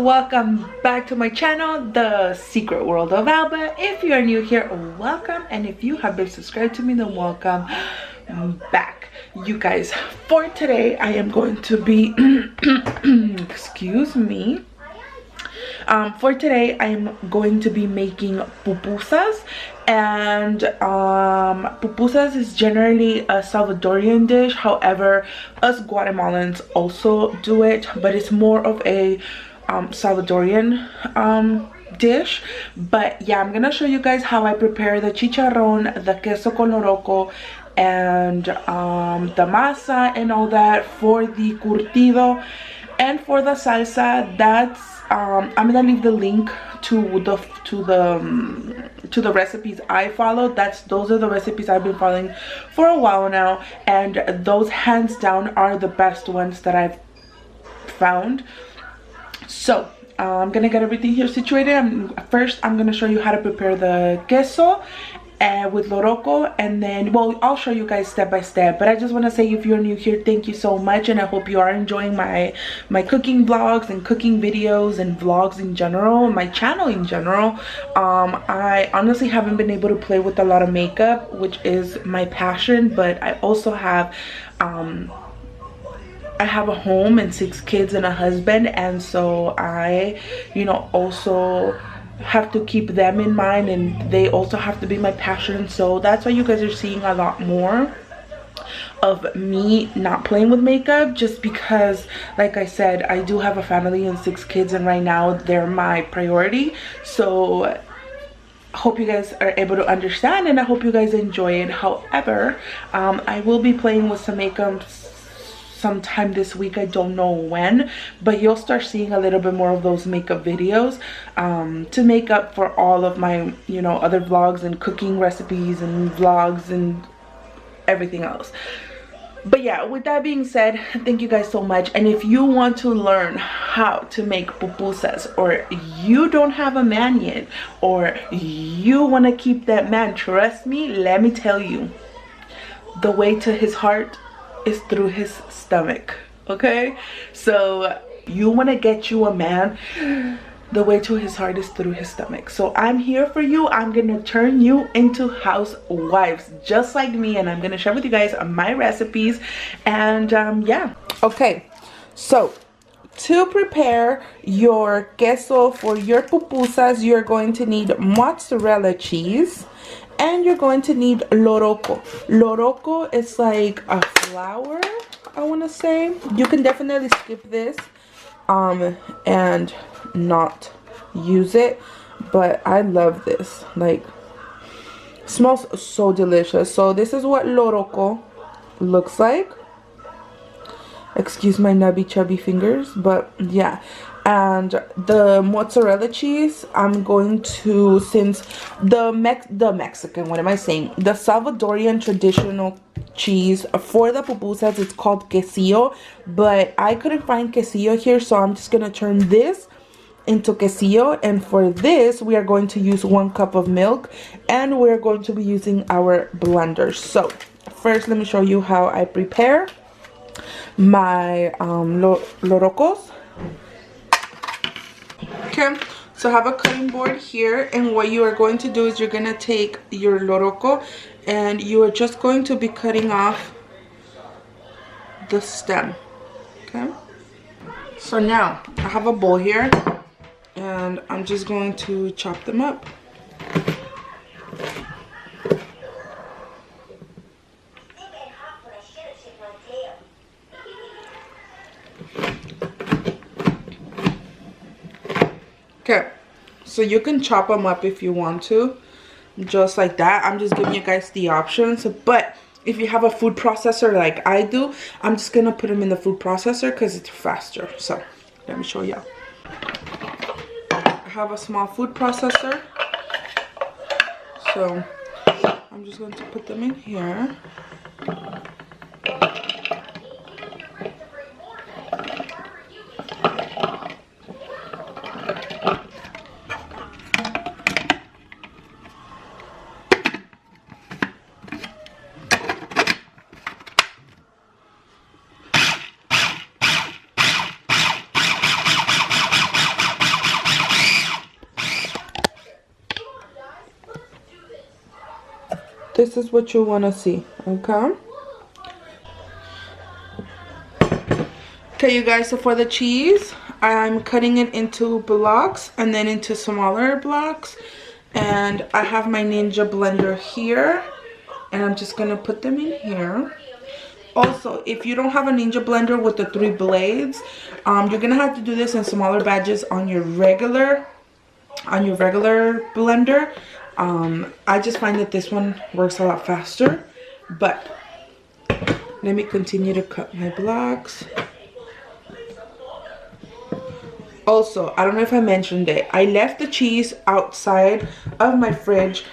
welcome back to my channel, The Secret World of Alba. If you are new here, welcome, and if you have been subscribed to me, then welcome back. You guys, for today I am going to be excuse me, for today I am going to be making pupusas. And pupusas is generally a Salvadorian dish. However, us Guatemalans also do it, but it's more of a Salvadorian dish. But yeah, I'm gonna show you guys how I prepare the chicharron, the queso con loroco, and the masa and all that for the curtido. And for the salsa, that's I'm gonna leave the link to the recipes I follow. Those are the recipes I've been following for a while now, and those hands down are the best ones that I've found. So I'm gonna get everything here situated. First I'm gonna show you how to prepare the queso with loroco, and then, well, I'll show you guys step by step. But I just want to say, if you're new here, thank you so much, and I hope you are enjoying my cooking vlogs and cooking videos and vlogs in general, my channel in general. I honestly haven't been able to play with a lot of makeup, which is my passion, but I also have I have a home and 6 kids and a husband, and so I, you know, also have to keep them in mind, and they also have to be my passion. So that's why you guys are seeing a lot more of me not playing with makeup, just because, like I said, I do have a family and 6 kids, and right now they're my priority. So I hope you guys are able to understand, and I hope you guys enjoy it. However, I will be playing with some makeup sometime this week. I don't know when, but you'll start seeing a little bit more of those makeup videos to make up for all of my, you know, other vlogs and cooking recipes and vlogs and everything else. But yeah, with that being said, thank you guys so much. And if you want to learn how to make pupusas, or you don't have a man yet, or you want to keep that man, trust me, let me tell you, the way to his heart is through his stomach. Okay, so you want to get you a man, the way to his heart is through his stomach. So I'm here for you. I'm gonna turn you into housewives just like me, and I'm gonna share with you guys my recipes. And yeah, okay, so to prepare your queso for your pupusas, you're going to need mozzarella cheese, and you're going to need loroco. Loroco is like a flour, I want to say. You can definitely skip this and not use it, but I love this. Like, smells so delicious. So this is what loroco looks like. Excuse my nubby chubby fingers, but yeah. And the mozzarella cheese, I'm going to, since the Mexican, what am I saying, the Salvadorian traditional cheese for the pupusas, it's called quesillo, but I couldn't find quesillo here, so I'm just gonna turn this into quesillo. And for this, we are going to use 1 cup of milk, and we're going to be using our blender. So first, let me show you how I prepare my lorocos. Okay, so I have a cutting board here, and what you are going to do is you're going to take your loroco, and you are just going to be cutting off the stem. Okay, so now I have a bowl here, and I'm just going to chop them up. Okay, so you can chop them up if you want to, just like that. I'm just giving you guys the options, but if you have a food processor like I do, I'm just gonna put them in the food processor because it's faster. So let me show you. I have a small food processor, so I'm just going to put them in here. this is what you want to see. Okay. Okay, you guys, so for the cheese, I'm cutting it into blocks and then into smaller blocks. And I have my Ninja blender here. And I'm just going to put them in here. Also, if you don't have a Ninja blender with the 3 blades, you're going to have to do this in smaller batches on your regular blender. I just find that this one works a lot faster. But let me continue to cut my blocks. Also, I don't know if I mentioned it, I left the cheese outside of my fridge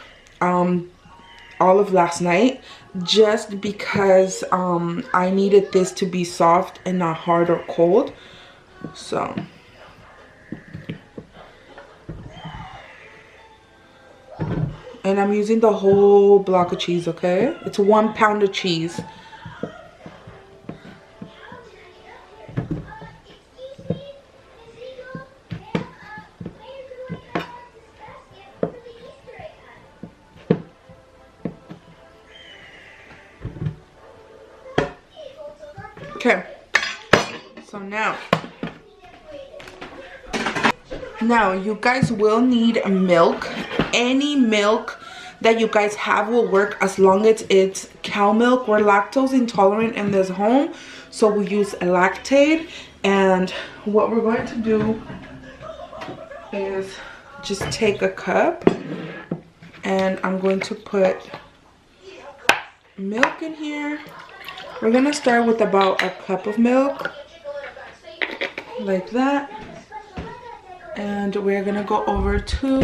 all of last night just because I needed this to be soft and not hard or cold. So and I'm using the whole block of cheese, okay? It's 1 pound of cheese. Okay, so now you guys will need milk. Any milk that you guys have will work as long as it's cow milk. We're lactose intolerant in this home, so we use lactate. And what we're going to do is just take a cup and I'm going to put milk in here. We're gonna start with about a cup of milk, like that. And we're gonna go over to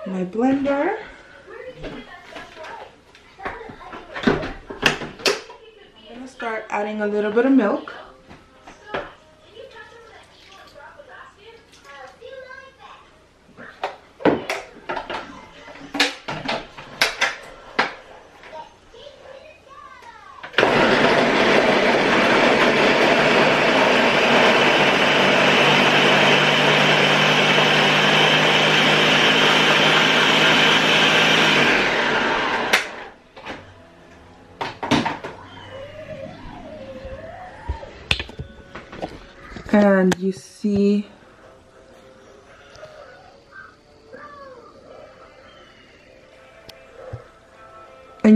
my blender. I'm gonna start adding a little bit of milk. And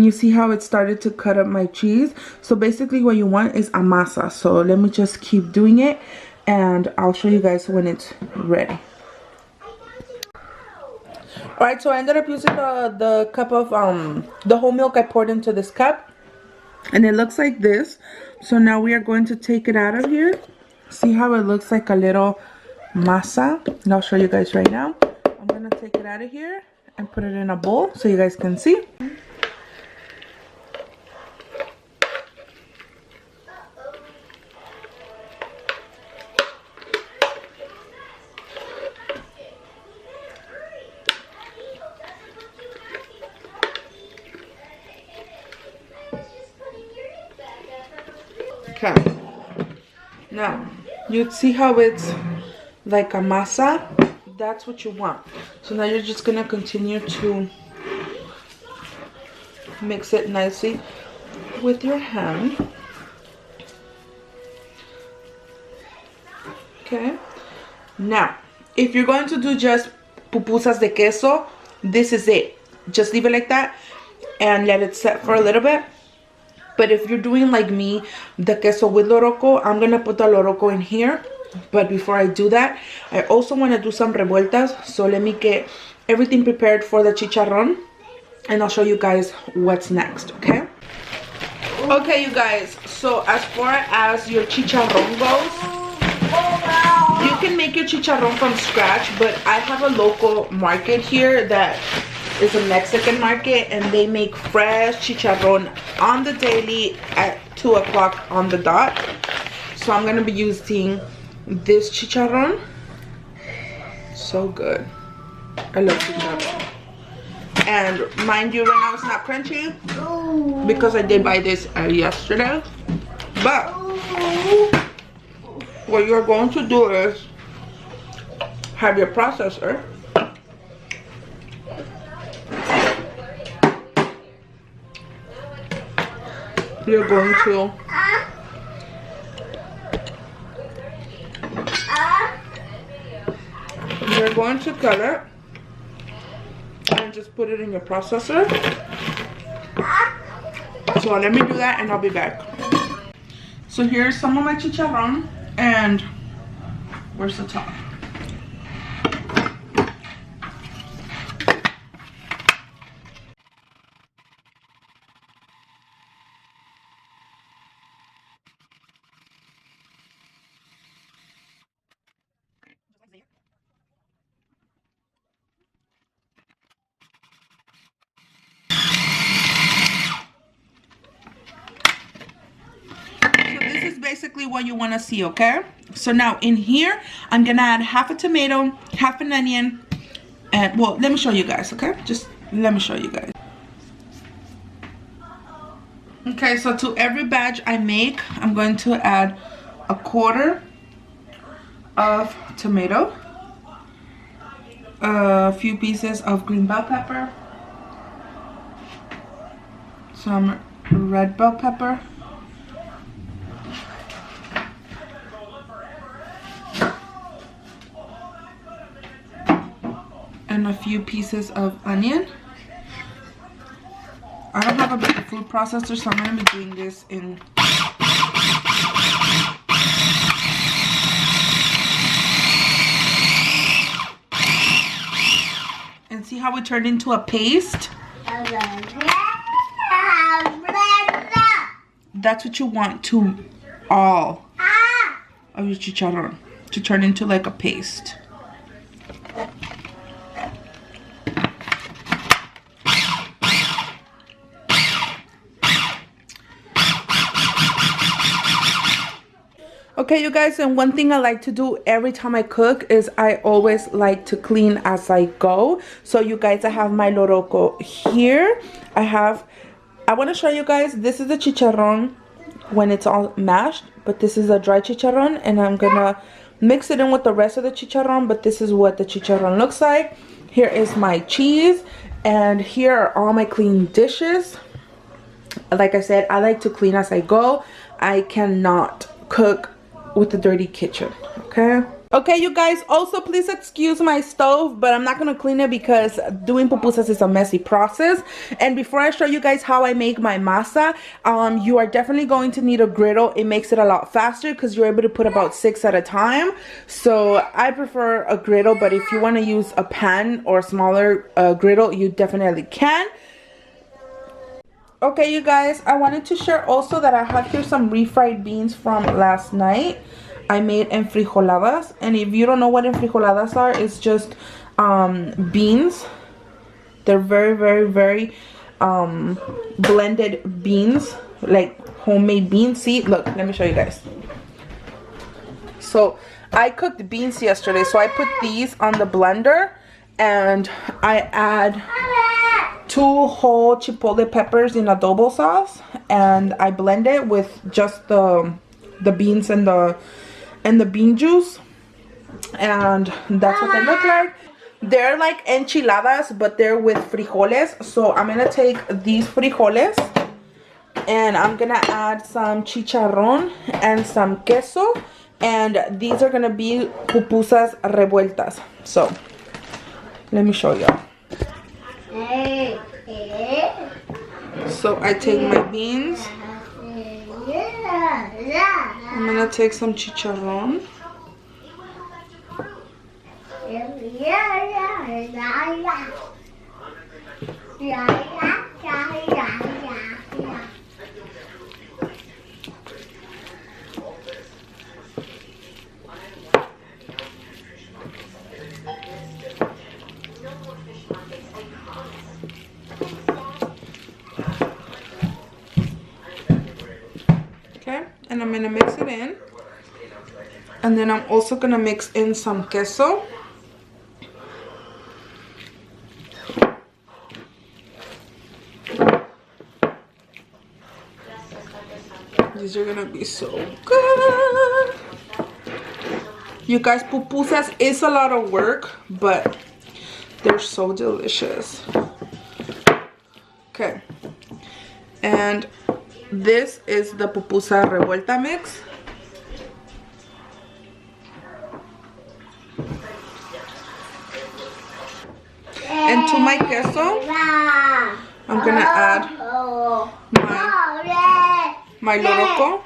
you see how it started to cut up my cheese. So basically what you want is a masa. So let me just keep doing it and I'll show you guys when it's ready. Alright, so I ended up using the cup of the whole milk I poured into this cup, and it looks like this. So now we are going to take it out of here. See how it looks like a little masa? And I'll show you guys right now. I'm gonna take it out of here and put it in a bowl so you guys can see. Okay. Now, you see how it's like a masa? That's what you want. So now you're just gonna continue to mix it nicely with your hand. Okay. Now, if you're going to do just pupusas de queso, this is it. Just leave it like that and let it set for a little bit. But if you're doing like me, the queso with Loroco, I'm going to put the Loroco in here. But before I do that, I also want to do some revueltas. So let me get everything prepared for the chicharron. And I'll show you guys what's next, okay? Okay, you guys. So as far as your chicharron goes, you can make your chicharron from scratch. But I have a local market here that is a Mexican market, and they make fresh chicharron on the daily at 2 o'clock on the dot. So I'm gonna be using this chicharron. So good. I love chicharron. And mind you, right now it's not crunchy because I did buy this yesterday. But what you're going to do is have your processor you're going to cut it and just put it in your processor. So let me do that and I'll be back. So here's some of my chicharron, and where's the top? Basically what you want to see, okay? So now in here I'm gonna add half a tomato, half an onion, and well, let me show you guys, okay? Just let me show you guys. Okay, so to every batch I make, I'm going to add a quarter of tomato, a few pieces of green bell pepper, some red bell pepper, and a few pieces of onion. I don't have a big food processor, so I'm going to be doing this in and see how it turned into a paste. That's what you want to all of your chicharron, to turn into like a paste. Okay, you guys, and one thing I like to do every time I cook is I always like to clean as I go. So you guys, I have my Loroco here. I want to show you guys, this is the chicharron when it's all mashed, but this is a dry chicharron, and I'm gonna mix it in with the rest of the chicharron, but this is what the chicharron looks like. Here is my cheese, and here are all my clean dishes. Like I said, I like to clean as I go. I cannot cook with a dirty kitchen, okay? Okay, you guys, also please excuse my stove, but I'm not gonna clean it because doing pupusas is a messy process. And before I show you guys how I make my masa, you are definitely going to need a griddle. It makes it a lot faster because you're able to put about 6 at a time. So I prefer a griddle, but if you want to use a pan or a smaller griddle, you definitely can. Okay, you guys, I wanted to share also that I have here some refried beans from last night. I made enfrijoladas, and if you don't know what enfrijoladas are, it's just beans. They're very blended beans, like homemade beans. See, look, let me show you guys. So I cooked beans yesterday, so I put these on the blender, and I add 2 whole chipotle peppers in adobo sauce, and I blend it with just the beans and the bean juice, and that's what they look like. They're like enchiladas, but they're with frijoles. So I'm gonna take these frijoles and I'm gonna add some chicharron and some queso, and these are gonna be pupusas revueltas. So let me show y'all. So I take my beans, I'm gonna take some chicharron, and I'm gonna mix it in, and then I'm also gonna mix in some queso. These are gonna be so good. You guys, pupusas is a lot of work, but they're so delicious. Okay, and This is the pupusa revuelta mix. And to my queso, I'm gonna add my Loroco.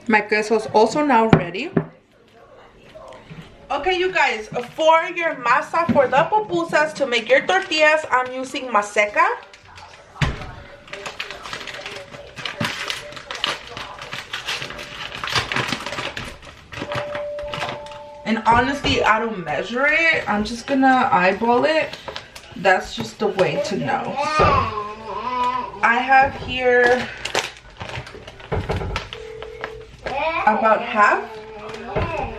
My queso is also now ready. Okay, you guys, for your masa for the pupusas to make your tortillas, I'm using maseca. And honestly, I don't measure it. I'm just gonna eyeball it. That's just the way to know. So I have here about half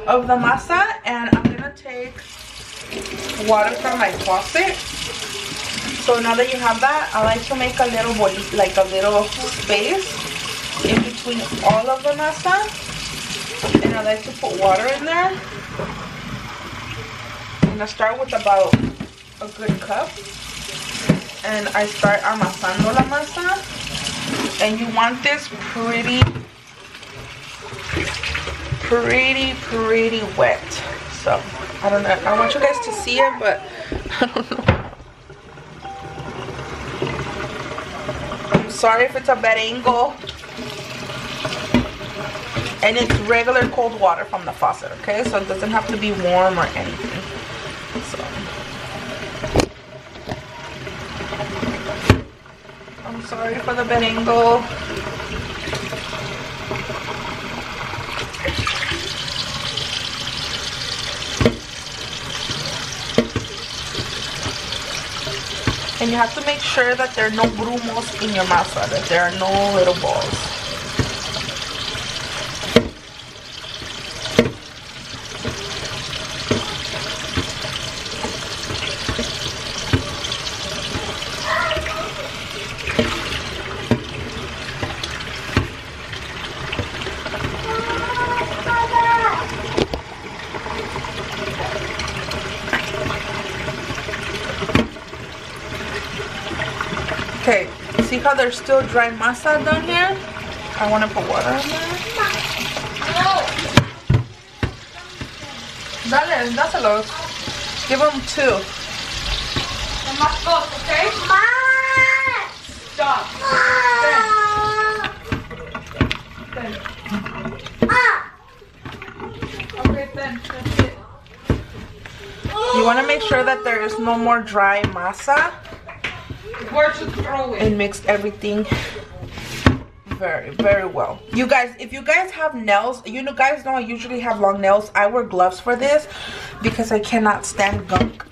of the masa, and I'm gonna take water from my faucet. So now that you have that, I like to make a little like a little space in between all of the masa, and I like to put water in there. I'm gonna start with about a good cup, and I start amasando la masa. And you want this pretty wet. So I don't know, I want you guys to see it, but I don't know. I'm sorry if it's a bad angle. And it's regular cold water from the faucet, okay? So it doesn't have to be warm or anything. So I'm sorry for the bad angle. And you have to make sure that there are no grumos in your masa, that there are no little balls. Okay, see how there's still dry masa down here? I want to put water in there. Dale, dáselos. Give them 2. Okay? Stop. Then. Okay, then. That's it. You want to make sure that there is no more dry masa. Where to throw it? And mix everything very well. You guys, if you guys have nails, you know, guys know I usually have long nails. I wear gloves for this because I cannot stand gunk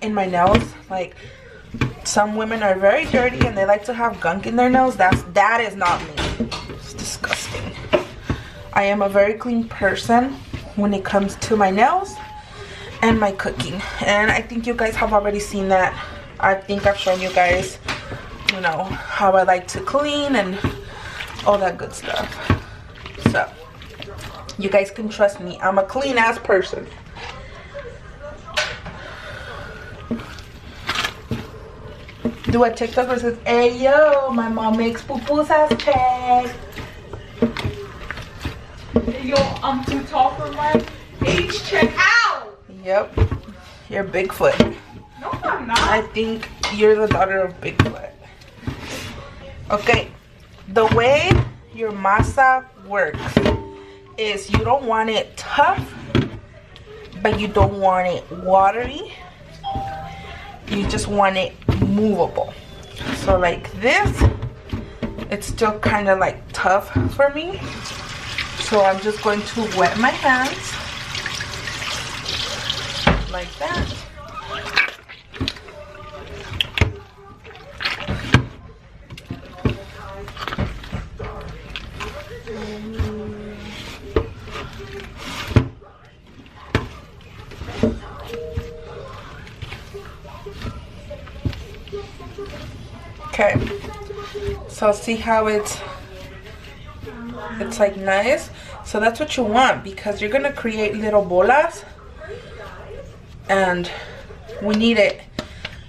in my nails. Like, some women are very dirty and they like to have gunk in their nails. That is not me. It's disgusting. I am a very clean person when it comes to my nails and my cooking, and I think you guys have already seen that. I think I've shown you guys, you know, how I like to clean and all that good stuff. So you guys can trust me. I'm a clean ass person. Do a TikTok where it says, hey yo, my mom makes pupusas, check. Hey yo, I'm too tall for my age, check out. Yep, you're Bigfoot. No, I'm not. I think you're the daughter of Bigfoot. Okay, the way your masa works is you don't want it tough, but you don't want it watery. You just want it movable. So like this, it's still kind of like tough for me. So I'm just going to wet my hands like that. Okay, So see how it's like nice. So that's what you want, because you're gonna create little bolas, and we need it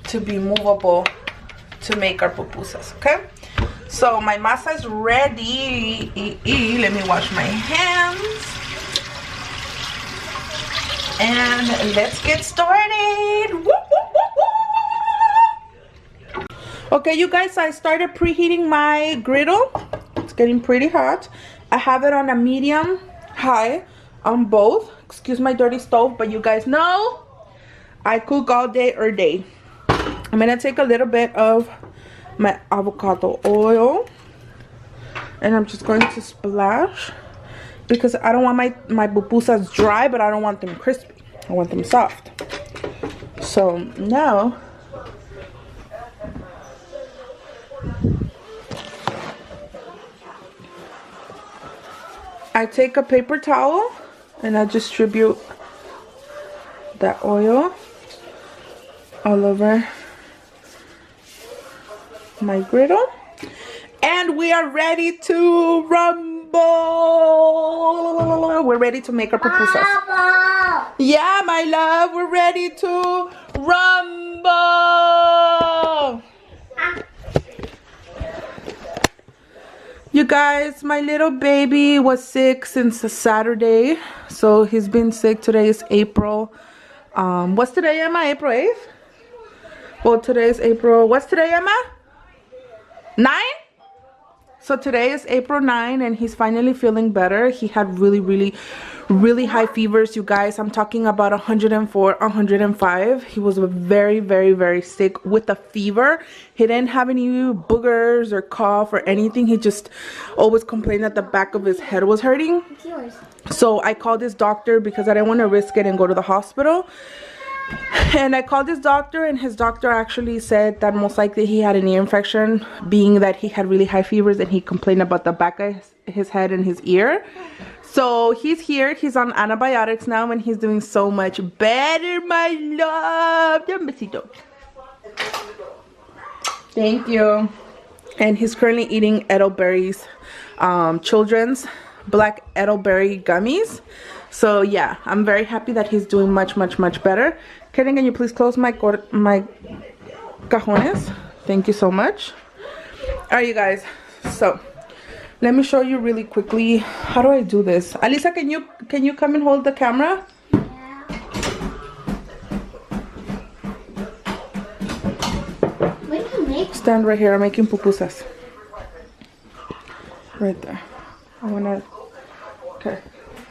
to be movable to make our pupusas. Okay, so my masa is ready. Let me wash my hands and let's get started. Woo, woo, woo, woo. Okay, you guys, I started preheating my griddle. It's getting pretty hot. I have it on a medium high on both. Excuse my dirty stove, but you guys know I cook all day or day. I'm gonna take a little bit of my avocado oil and I'm just going to splash, because I don't want my pupusas dry, but I don't want them crispy. I want them soft. So now I take a paper towel and I distribute that oil all over my griddle, and we are ready to rumble. We're ready to make our pupusas. Mama. Yeah, my love, we're ready to rumble. You guys, my little baby was sick since Saturday, so he's been sick. Today is April. What's today, Emma? April 8th? Well, today is April. What's today, Emma? 9? So today is April 9 and he's finally feeling better. He had really high fevers, you guys. I'm talking about 104, 105. He was very sick with a fever. He didn't have any boogers or cough or anything. He just always complained that the back of his head was hurting. So I called his doctor because I didn't want to risk it and go to the hospital. And I called his doctor, and his doctor actually said that most likely he had an ear infection, being that he had really high fevers and he complained about the back of his head and his ear. So he's here. He's on antibiotics now and he's doing so much better, my love. Un besito. Thank you. And he's currently eating Edelberry's children's black Edelberry gummies. So yeah, I'm very happy that he's doing much better. Karen, can you please close my cajones? Thank you so much. Alright, you guys, so let me show you really quickly. How do I do this? Alisa, can you come and hold the camera? What do you make? Stand right here. I'm making pupusas. Right there. I wanna. Okay.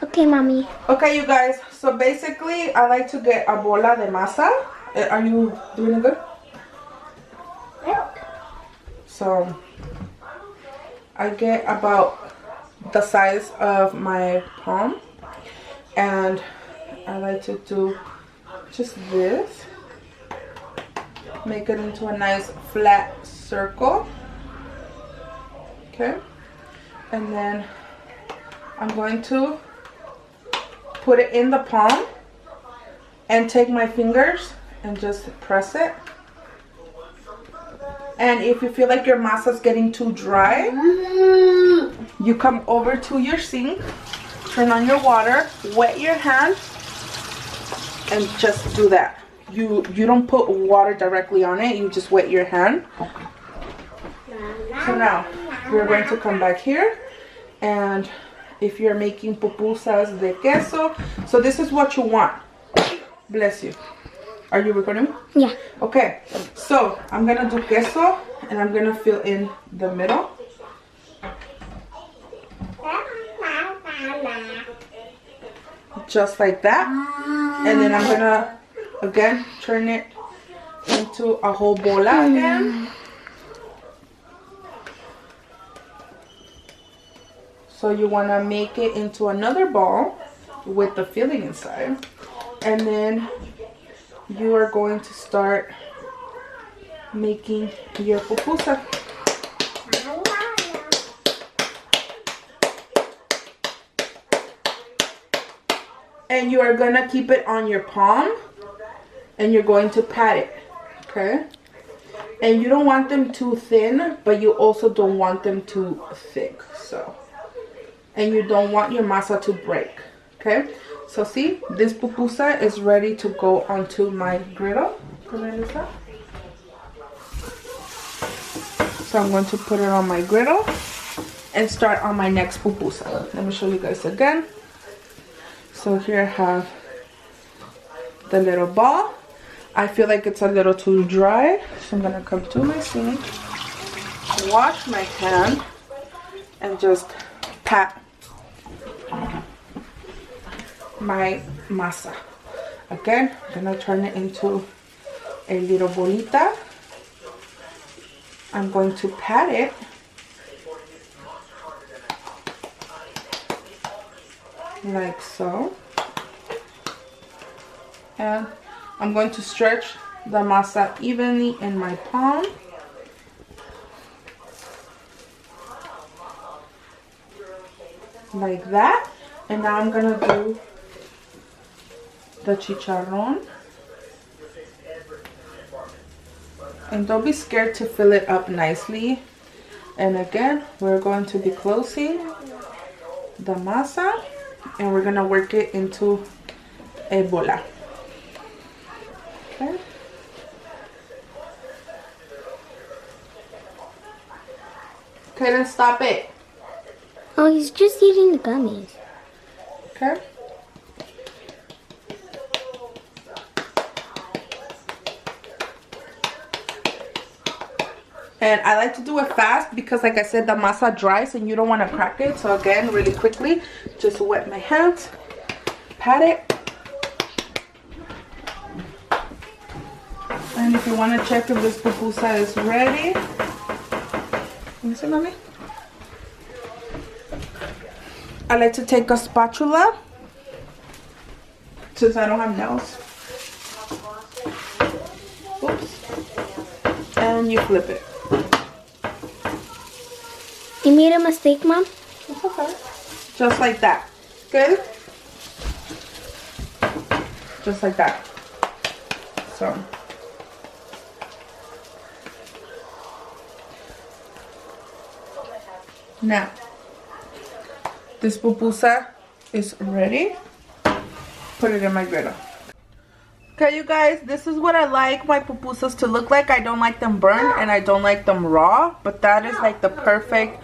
Okay, mommy. Okay, you guys. So basically, I like to get a bola de masa. Are you doing it good? Yeah. So I get about the size of my palm, and I like to do just this. Make it into a nice flat circle. Okay, and then I'm going to put it in the palm and take my fingers and just press it. And if you feel like your masa is getting too dry, you come over to your sink, turn on your water, wet your hand, and just do that. You don't put water directly on it, you just wet your hand. So now we're going to come back here, and if you're making pupusas de queso, so this is what you want. Bless you. Are you recording? Yeah. Okay, so I'm gonna do queso and I'm gonna fill in the middle. Just like that. And then I'm gonna again turn it into a whole bola again. So you want to make it into another ball with the filling inside, and then you are going to start making your pupusa. And you are going to keep it on your palm and you're going to pat it, okay? And you don't want them too thin, but you also don't want them too thick. So, and you don't want your masa to break. Okay, so see, this pupusa is ready to go onto my griddle. So I'm going to put it on my griddle and start on my next pupusa. Let me show you guys again. So here I have the little ball. I feel like it's a little too dry, so I'm gonna come to my sink, wash my hand, and just pat my masa. Again, I'm gonna turn it into a little bolita. I'm going to pat it like so, and I'm going to stretch the masa evenly in my palm. Like that. And now I'm gonna do the chicharron. And don't be scared to fill it up nicely. And again, we're going to be closing the masa and we're gonna work it into a bola. Okay. Okay, then stop it. Oh, he's just eating the gummies. Okay. And I like to do it fast because, like I said, the masa dries and you don't want to crack it. So again, really quickly, just wet my hands, pat it. And if you want to check if this pupusa is ready, let me see, mommy. I like to take a spatula since I don't have nails. Oops. And you flip it. You made a mistake, Mom? It's okay. Just like that. Good? Just like that. So. Now, this pupusa is ready. Put it in my griddle. Okay, you guys, this is what I like my pupusas to look like. I don't like them burned and I don't like them raw, but that is like the perfect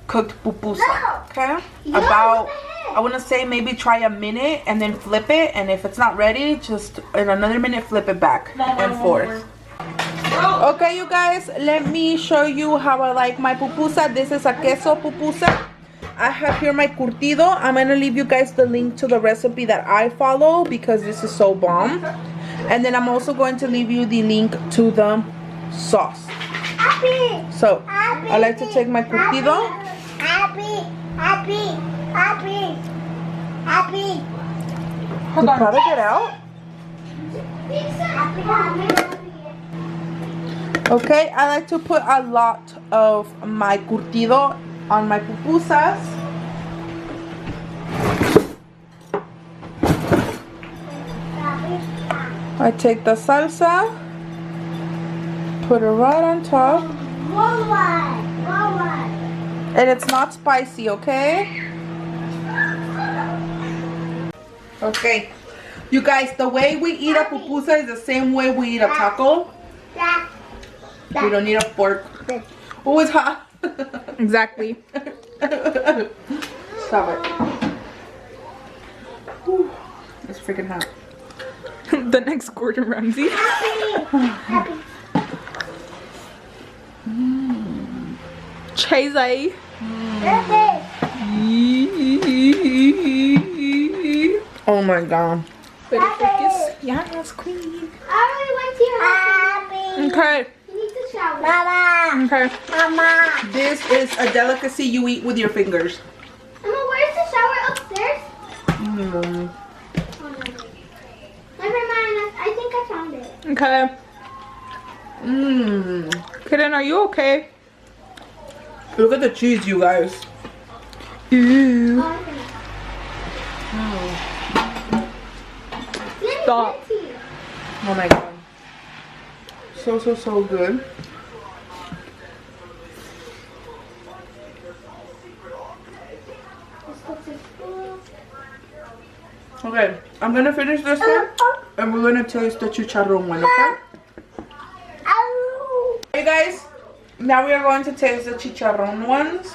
cooked pupusa. Okay? About, I want to say maybe try a minute and then flip it, and if it's not ready, just in another minute flip it back and forth. Okay, you guys, let me show you how I like my pupusa. This is a queso pupusa. I have here my curtido. I'm going to leave you guys the link to the recipe that I follow because this is so bomb. And then I'm also going to leave you the link to the sauce. So, I like to take my curtido. You gotta get out. Okay, I like to put a lot of my curtido on my pupusas. I take the salsa, put it right on top. And it's not spicy, okay? Okay. You guys, the way we eat a pupusa is the same way we eat a taco. We don't need a fork. Oh, it's hot. Exactly. Stop it. Whew, it's freaking hot. The next Gordon Ramsay. Cheesy. Oh my god. Better focus. Yes, queen. Okay. Mama. Okay. Mama. This is a delicacy you eat with your fingers. Mama, where's the shower upstairs? Mm. Never mind. I think I found it. Okay. Mmm. Kaden, are you okay? Look at the cheese, you guys. Ew. Oh, Stop. oh my god. So good. Okay, I'm gonna finish this one and we're gonna taste the chicharron one, okay? Hey guys, now we are going to taste the chicharron ones.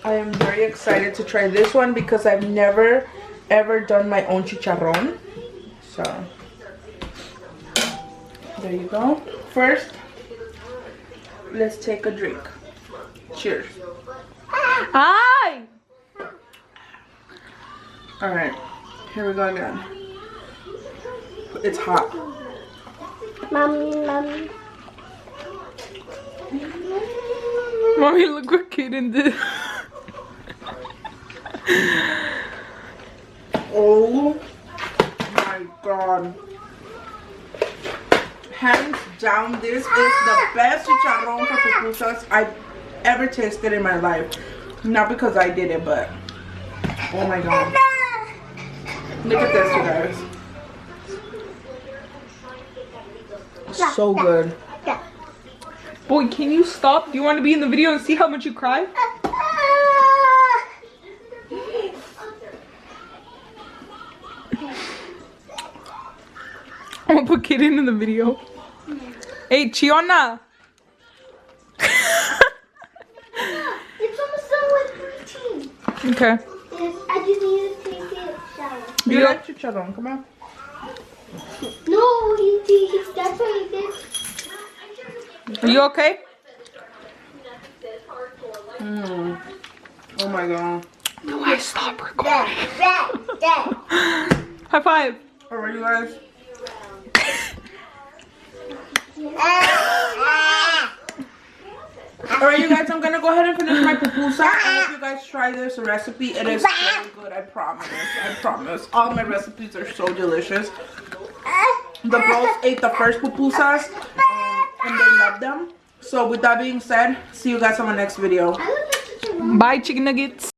I am very excited to try this one because I've never ever done my own chicharron. So there you go. First, let's take a drink. Cheers. Hi. Alright, here we go again. It's hot. Mommy. Mommy, look what Kaden did. Oh my god. Hands down, this is the best chicharron for pupusas I've ever tasted in my life. Not because I did it, but oh my god. Look at this, you guys. So good. Boy, can you stop? Do you want to be in the video and see how much you cry? I'm gonna put Kaden in the video. Hey, Chiona. It's almost done with routine. Okay. I just need to take a shower. You like chicharron? Come on. No, he's definitely this. Are you okay? Oh my god. No, I stop recording. Dad. High five. Alright, you guys. Alright, you guys, I'm gonna go ahead and finish my pupusa. I hope you guys try this recipe. It is very good, I promise. I promise. All my recipes are so delicious. The girls ate the first pupusas and they loved them. So with that being said, see you guys on my next video. Bye, chicken nuggets.